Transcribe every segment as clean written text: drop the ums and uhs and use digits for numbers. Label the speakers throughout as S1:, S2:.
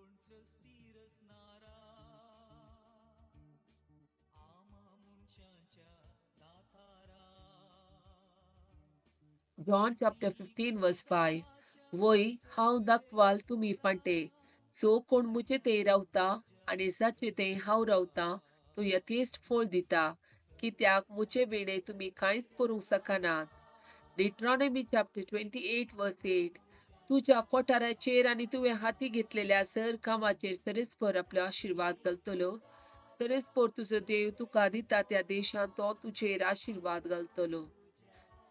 S1: सृष्टी रचणारा आम्हा मनशांच्या दातारा.
S2: John chapter 15 verse 5. वय हांव दाखवाल तुमी फांटे. जो कोण मुजे ते रावता आनी जाचे ते हांव रावता तो यथेस्ट फोळ दिता. कित्याक मुजे विणे तुमी कांयच करूंक शकनात. Deuteronomy chapter 28 verse 8. तुझ्या कोठाराचेर आनी तुवें हाती घेतलेल्या सर कामाचेर सरेस्पर आपलो आशीर्वाद घालतलो. सरेस्पर तुजो देव तुका दिता त्या देशांत तो तुजेर आशीर्वाद घालतलो.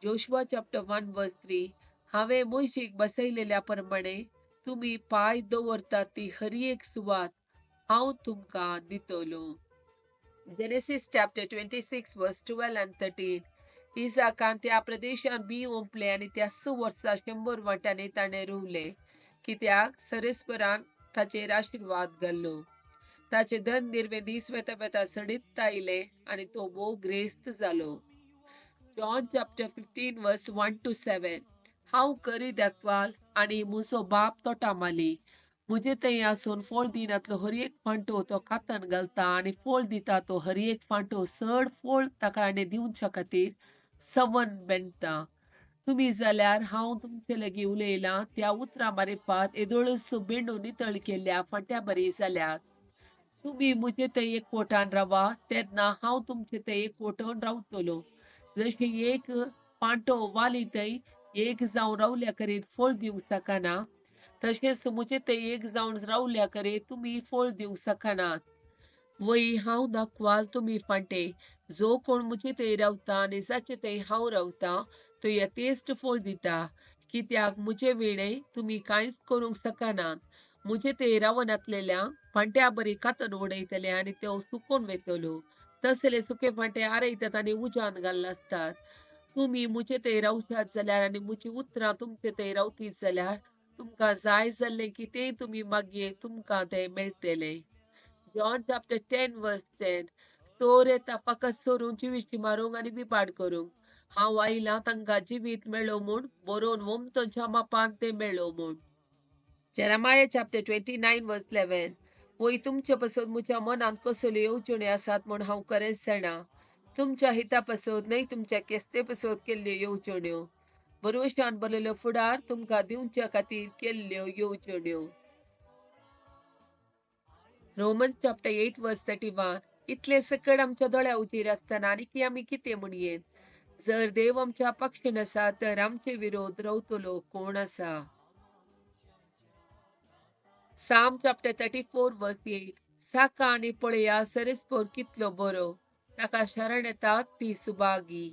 S2: जोशुआ चॅप्टर 1 वर्स 3. हांवें मोशेक बसयलेल्या प्रमाणे तुमी पाय दवरतात ती खरी एक सुवात हांव तुमकां दितलो. Genesis chapter 26 verse 12 and 13. इसाकान त्या प्रदेशान बी ओंपले आनी त्या 6 वर्सां 100 वाट्याने ताणें रोवले. कित्याक सरेस्परान ताचेर आशीर्वाद घाल्लो. ताचे धन निर्वे दीस वेता वेता सडीत आयले आनी तो भोव ग्रेस्त जालो. John chapter 15 verse 1 to 7. हांव करी दाखवाल आनी म्हजो बाप तोटा माली. मुजे थंय आसून फोळ दिनातलो हर एक फांटो तो कातन घालता आनी फोळ दिता तो हर एक फांटो चड फोळ ताकाणे दिवच्या खातीर सवन बेंदता. तुमी जाल्यार हांव तुमचे लागीं उलयलां त्या उतरां मारिफात येदोळ्यो बेंडून नितळ केल्ल्या फांट्या बरी जाल्यात. तुमी मुजे थंय एकवटान रावा तेन्ना हांव तुमचे थंय एकवटून रावतलो. जशें एक पांटो वाली थंय एक जावन रावल्या करीत फोळ दिवंक शकना तशेंच मुजे थंय एक जावन रावल्या करीत तुमी फोळ दिवंक शकनात. वय हांव दाखवाल तुमी फांटे. जो कोण मुजे थंय रावता आनी जाचे थंय हांव रावता तो यथेस्ट फोळ दिता. कित्याक मुजे विणे तुमी कांयच करूंक शकनात. मुजे थंय रावन आसलेल्या फांट्या बरी कातन उडयतले आनी त्यो सुकोवन वेतल्यो. तसले सुके फांटे आरयतात आनी उज्यान घाल्ले आसतात. तुमी मुजे थंय रावशात जाल्यार आनी मुजी उतरां तुमचे थंय रावतीत जाल्यार तुमकां जाय जाल्लें कितेंय तुमी मागये तुमकां तें मेळटलें. John chapter 10 verse 10. चोर येता फकत चोरूंक जिवीत मारूंक आनी बिबाड करूंक. हांव आयलां तांकां जिवीत मेळ्ळो म्हूण बरोवन वमतांच्या मापान तें मेळ्ळो म्हूण. Jeremiah chapter 29 verse 11. वय तुमचे पासून म्हज्या मनांत कसल्यो येवजण्यो आसात म्हूण हांव खरेंच जाणा. तुमच्या हिता पासून न्हय तुमच्या केस्ते पासून केल्ल्यो येवजण्यो. बरोवशान बरयल्लो फुडार तुमकां दिवच्या खातीर केल्ल्यो येवजण्यो. Romans chapter 8 verse 31. इतले सकट आमच्या दोळ्या उजेर आसतना आनीक आमी कितें म्हणयेन? जर देव आमच्या पक्षान आसा तर आमचे विरोध रावतलो कोण आसा? Psalm chapter 34 verse 8. साका आनी पळया सरेस्पर कितलो बरो. ताका शरण येतात ती सुभागी.